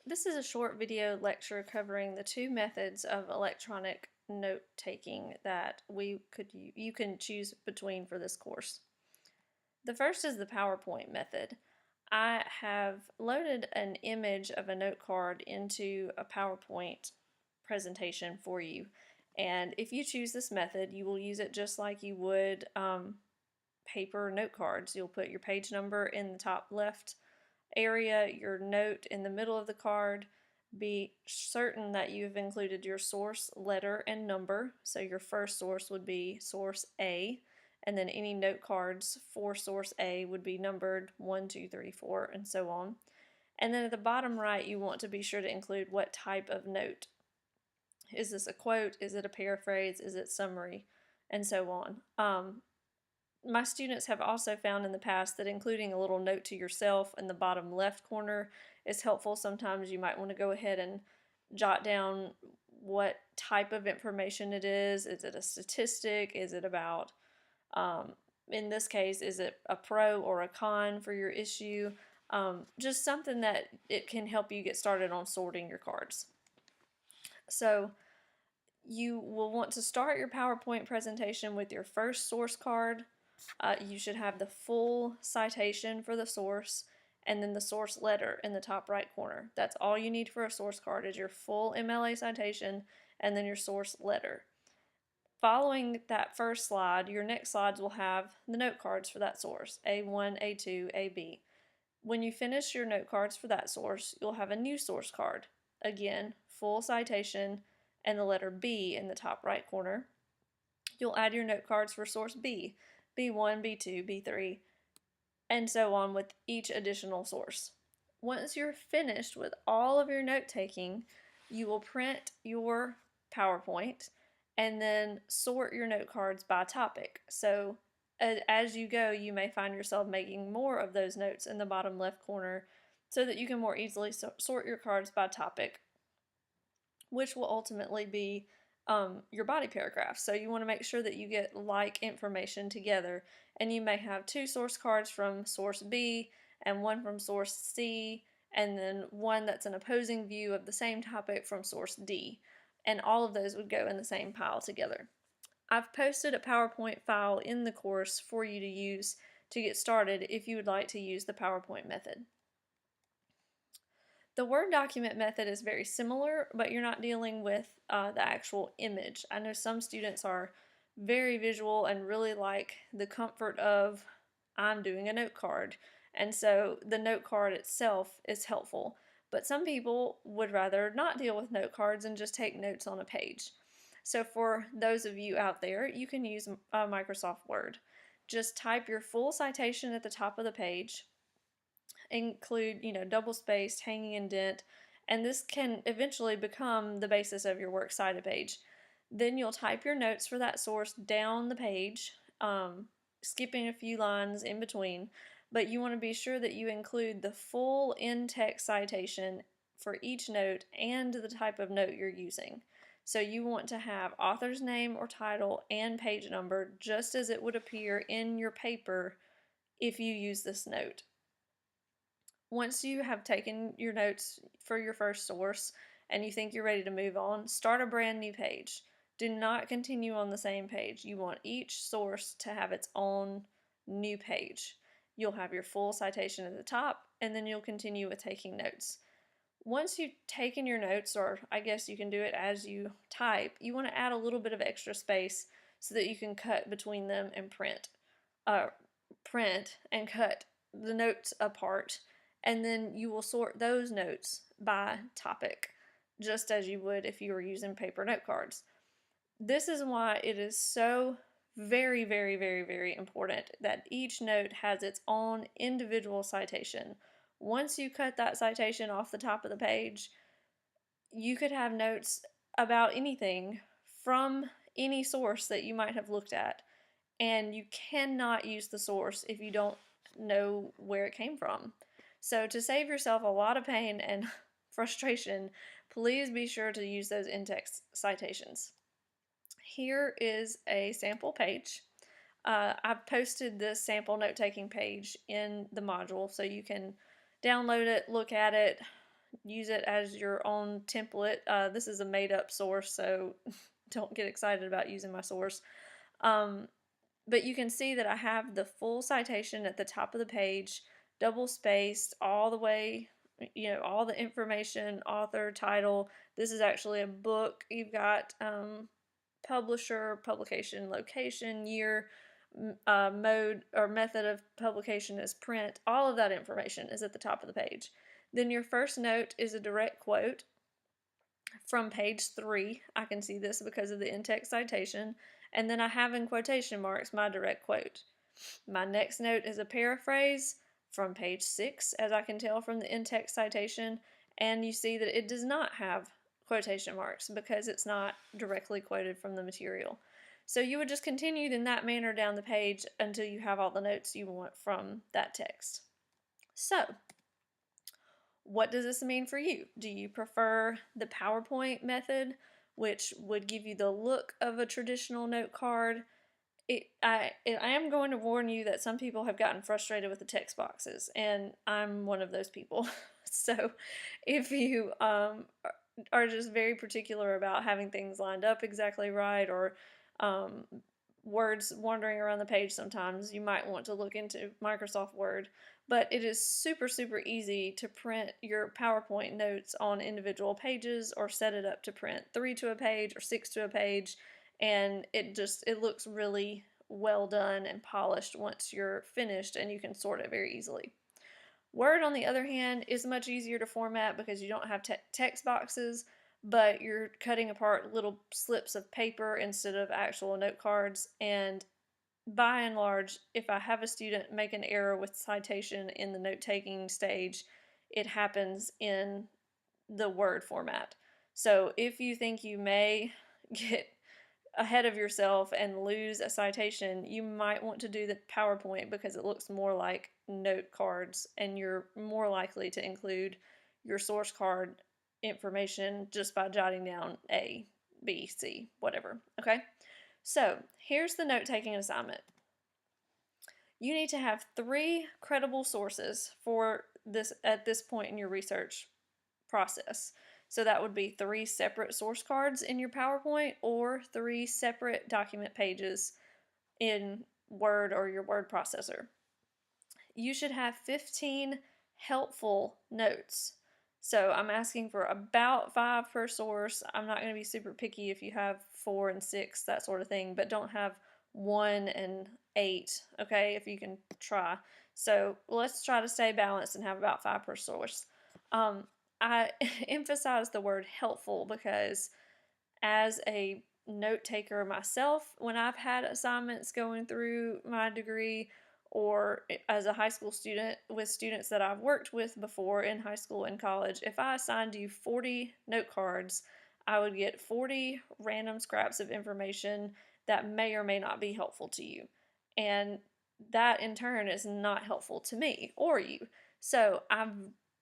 This is a short video lecture covering the two methods of electronic note-taking that you can choose between for this course. The first is the PowerPoint method. I have loaded an image of a note card into a PowerPoint presentation for you. And if you choose this method, you will use it just like you would paper note cards. You'll put your page number in the top left area, your note in the middle of the card. Be certain that you've included your source, letter, and number. So your first source would be source A, and then any note cards for source A would be numbered 1, 2, 3, 4, and so on. And then at the bottom right, you want to be sure to include what type of note. Is this a quote? Is it a paraphrase? Is it summary? And so on. My students have also found in the past that including a little note to yourself in the bottom left corner is helpful. Sometimes you might want to go ahead and jot down what type of information it is. Is it a statistic? Is it about, in this case, is it a pro or a con for your issue? Just something that it can help you get started on sorting your cards. So you will want to start your PowerPoint presentation with your first source card. You should have the full citation for the source and then the source letter in the top right corner. That's all you need for a source card is your full MLA citation and then your source letter. Following that first slide, your next slides will have the note cards for that source, A1, A2, AB. When you finish your note cards for that source, you'll have a new source card. Again, full citation and the letter B in the top right corner. You'll add your note cards for source B, B1, B2, B3, and so on with each additional source. Once you're finished with all of your note taking, you will print your PowerPoint and then sort your note cards by topic. So as you go, you may find yourself making more of those notes in the bottom left corner so that you can more easily sort your cards by topic, which will ultimately be your body paragraph. So you want to make sure that you get like information together, and you may have two source cards from source B and one from source C, and then one that's an opposing view of the same topic from source D, and all of those would go in the same pile together. I've posted a PowerPoint file in the course for you to use to get started if you would like to use the PowerPoint method. The Word document method is very similar, but you're not dealing with the actual image. I know some students are very visual and really like the comfort of, I'm doing a note card, and so the note card itself is helpful. But some people would rather not deal with note cards and just take notes on a page. So for those of you out there, you can use Microsoft Word. Just type your full citation at the top of the page, include, double spaced, hanging indent, and this can eventually become the basis of your works cited page. Then you'll type your notes for that source down the page, skipping a few lines in between, but you want to be sure that you include the full in-text citation for each note and the type of note you're using. So you want to have author's name or title and page number just as it would appear in your paper if you use this note. Once you have taken your notes for your first source and you think you're ready to move on, start a brand new page. Do not continue on the same page. You want each source to have its own new page. You'll have your full citation at the top, and then you'll continue with taking notes. Once you've taken your notes, or I guess you can do it as you type, you want to add a little bit of extra space so that you can cut between them and print and cut the notes apart, and then you will sort those notes by topic, just as you would if you were using paper note cards. This is why it is so very, very, very, very important that each note has its own individual citation. Once you cut that citation off the top of the page, you could have notes about anything from any source that you might have looked at, and you cannot use the source if you don't know where it came from. So to save yourself a lot of pain and frustration, please be sure to use those in-text citations. Here is a sample page. I've posted this sample note-taking page in the module so you can download it, look at it, use it as your own template. This is a made-up source, so don't get excited about using my source. But you can see that I have the full citation at the top of the page, double spaced all the way, all the information, author, title. This is actually a book. You've got publisher, publication location, year, mode or method of publication is print. All of that information is at the top of the page. Then your first note is a direct quote from page 3. I can see this because of the in-text citation. And then I have in quotation marks my direct quote. My next note is a paraphrase from page 6, as I can tell from the in-text citation. And you see that it does not have quotation marks because it's not directly quoted from the material. So you would just continue in that manner down the page until you have all the notes you want from that text. So, what does this mean for you? Do you prefer the PowerPoint method, which would give you the look of a traditional note card? I am going to warn you that some people have gotten frustrated with the text boxes, and I'm one of those people. So if you are just very particular about having things lined up exactly right, or words wandering around the page sometimes, you might want to look into Microsoft Word. But it is super, super easy to print your PowerPoint notes on individual pages or set it up to print 3 to a page or 6 to a page. And it looks really well done and polished once you're finished, and you can sort it very easily. Word, on the other hand, is much easier to format because you don't have text boxes, but you're cutting apart little slips of paper instead of actual note cards. And by and large, if I have a student make an error with citation in the note-taking stage, it happens in the Word format. So if you think you may get ahead of yourself and lose a citation, you might want to do the PowerPoint because it looks more like note cards, and you're more likely to include your source card information just by jotting down A, B, C, whatever. Okay? So here's the note-taking assignment. You need to have 3 credible sources for this at this point in your research process. So that would be 3 separate source cards in your PowerPoint or 3 separate document pages in Word or your word processor. You should have 15 helpful notes. So I'm asking for about 5 per source. I'm not going to be super picky if you have 4 and 6, that sort of thing, but don't have 1 and 8, okay, if you can try. So let's try to stay balanced and have about 5 per source. I emphasize the word helpful because as a note taker myself, when I've had assignments going through my degree, or as a high school student with students that I've worked with before in high school and college, if I assigned you 40 note cards, I would get 40 random scraps of information that may or may not be helpful to you. And that in turn is not helpful to me or you. So I've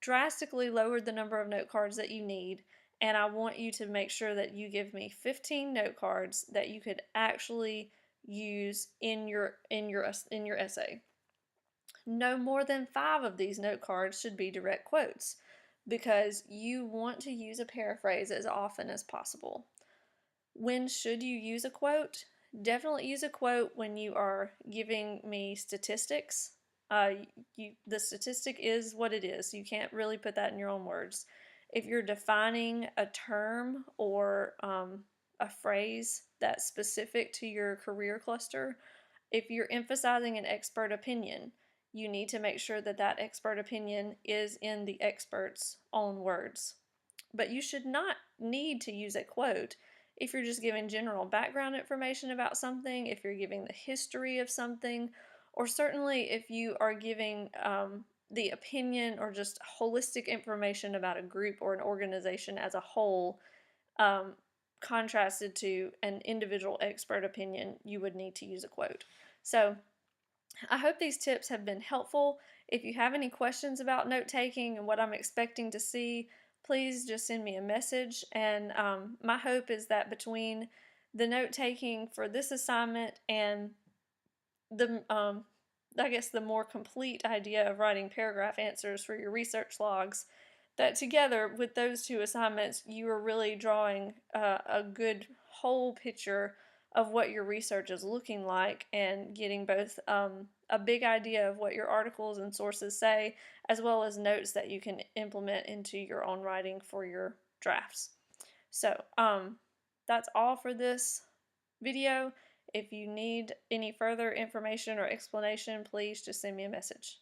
drastically lowered the number of note cards that you need, and I want you to make sure that you give me 15 note cards that you could actually use in your essay. No more than 5 of these note cards should be direct quotes because you want to use a paraphrase as often as possible. When should you use a quote? Definitely use a quote when you are giving me statistics. The statistic is what it is. You can't really put that in your own words. If you're defining a term or a phrase that's specific to your career cluster, if you're emphasizing an expert opinion, you need to make sure that that expert opinion is in the expert's own words. But you should not need to use a quote if you're just giving general background information about something, if you're giving the history of something, or certainly if you are giving the opinion or just holistic information about a group or an organization as a whole, contrasted to an individual expert opinion, you would need to use a quote. So I hope these tips have been helpful. If you have any questions about note-taking and what I'm expecting to see, please just send me a message. And my hope is that between the note-taking for this assignment and the I guess the more complete idea of writing paragraph answers for your research logs, that together with those two assignments, you are really drawing a good whole picture of what your research is looking like and getting both a big idea of what your articles and sources say, as well as notes that you can implement into your own writing for your drafts. So that's all for this video. If you need any further information or explanation, please just send me a message.